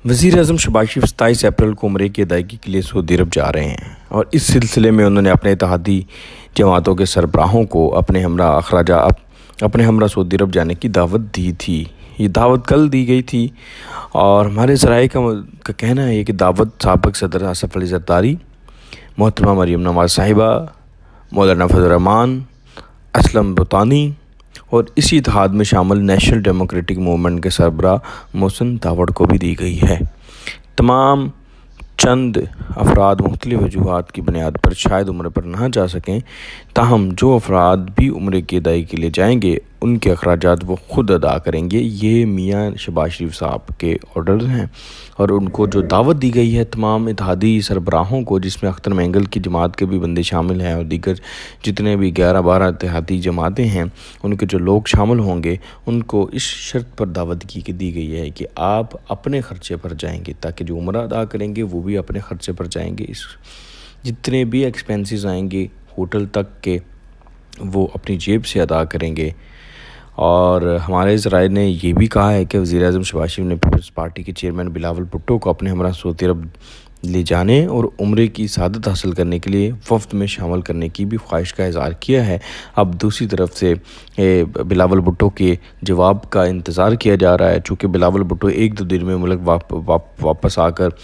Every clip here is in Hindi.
वज़ीर-ए-आज़म शहबाज शरीफ 27 अप्रैल को उम्रे की अदायगी के लिए सऊदी अरब जा रहे हैं और इस सिलसिले में उन्होंने अपने इत्तेहादी जमातों के सरबराहों को अपने हमरा सऊदी अरब जाने की दावत दी थी। ये दावत कल दी गई थी और हमारे ज़राए का कहना है कि दावत साबिक़ सदर आसिफ अली ज़रदारी, मोहतरमा मरीम नवाज़ साहिबा, मौलाना फजल रहमान, असलम बुतानी और इसी इत्तेहाद में शामिल नेशनल डेमोक्रेटिक मूवमेंट के सरबराह मोहसिन दावड़ को भी दी गई है। तमाम चंद अफराद मुख्तलिफ़ वजूहात की बुनियाद पर शायद उम्र पर ना जा सकें, ताहम जो अफराद भी उम्र की अदायगी के लिए जाएंगे उनके अखराजात वो ख़ुद अदा करेंगे। ये मियाँ शहबाज शरीफ साहब के ऑर्डर्स हैं और उनको जो दावत दी गई है तमाम इत्तेहादी सरबराहों को, जिसमें अख्तर मेंगल की जमात के भी बंदे शामिल हैं और दीगर जितने भी 11-12 इत्तेहादी जमातें हैं उनके जो लोग शामिल होंगे, उनको इस शर्त पर दावत दी गई है कि आप अपने ख़र्चे पर जाएंगे, ताकि जो उम्र अदा करेंगे वो भी अपने ख़र्चे पर जाएंगे। इस जितने भी एक्सपेंसेस आएंगे होटल तक के वो अपनी जेब से अदा करेंगे। और हमारे ज़राए ने यह भी कहा है कि वज़ीर-ए-आज़म शहबाज शरीफ ने पीपल्स पार्टी के चेयरमैन बिलावल भुट्टो को अपने हमरा सऊदी अरब ले जाने और उम्रे की सआदत हासिल करने के लिए वफ़द में शामिल करने की भी ख्वाहिश का इज़हार किया है। अब दूसरी तरफ से बिलावल भुट्टो के जवाब का इंतज़ार किया जा रहा है। चूँकि बिलावल भुट्टो 1-2 दिन में मुल्क वापस आकर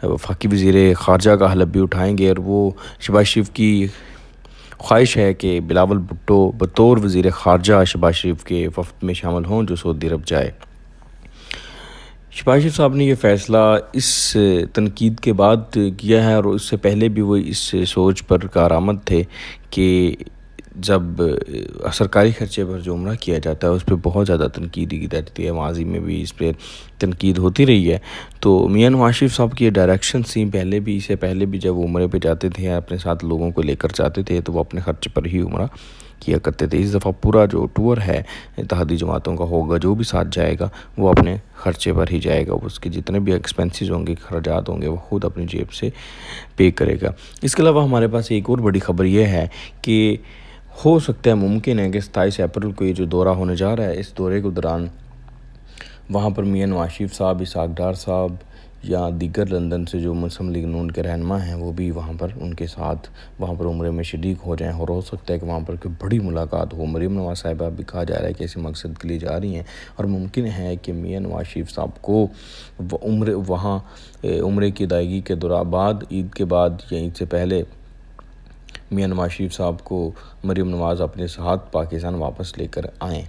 वफाकी वज़ीर ख़ारजा का हलफ भी उठाएँगे और वो शहबाज शरीफ की ख्वाहिश है कि बिलावल भुट्टो बतौर वज़ीर ख़ारजा शहबाज शरीफ के वफ़द में शामिल हों जो सऊदी अरब जाए। शहबाज शरीफ साहब ने यह फ़ैसला इस तनकीद के बाद किया है और उससे पहले भी वो इस सोच पर कारआमद थे कि जब सरकारी ख़र्चे पर जो उम्रा किया जाता है उस पर बहुत ज़्यादा तनकीद की जाती है, माजी में भी इस पर तनकीद होती रही है। तो मियाँ नवाज़ शरीफ साहब की डायरेक्शन थी इससे पहले भी जब वो उम्रे पे जाते थे अपने साथ लोगों को लेकर जाते थे तो वो अपने ख़र्चे पर ही उम्रा किया करते थे। इस दफ़ा पूरा जो टूर है इत्तेहादी जमातों का होगा, जो भी साथ जाएगा वो अपने ख़र्चे पर ही जाएगा, उसके जितने भी एक्सपेंसेस होंगे, खर्चात होंगे, वो ख़ुद अपनी जेब से पे करेगा। इसके अलावा हमारे पास एक और बड़ी ख़बर यह है कि हो सकता है, मुमकिन है कि 27 अप्रैल को ये जो दौरा होने जा रहा है, इस दौरे के दौरान वहाँ पर मियाँ नवाज़ शरीफ साहब, इसहाक़ डार साहब या दीगर लंदन से जो मुस्लिम लीग नून के रहनुमा हैं वो भी वहाँ पर उनके साथ वहाँ पर उम्रे में शरीक हो जाएँ और हो सकता है कि वहाँ पर कोई बड़ी मुलाकात हो। मरीम नवाज़ साहिबा भी कहा जा रहा है कि ऐसे मकसद के लिए जा रही हैं और मुमकिन है कि मियाँ नवाज़ शरीफ साहब को उम्रे की अदायगी के दौरान बाद ईद के बाद या ईद से पहले मियाँ नवाज़ शरीफ साहब को मरीम नवाज़ अपने साथ पाकिस्तान वापस लेकर आएँ।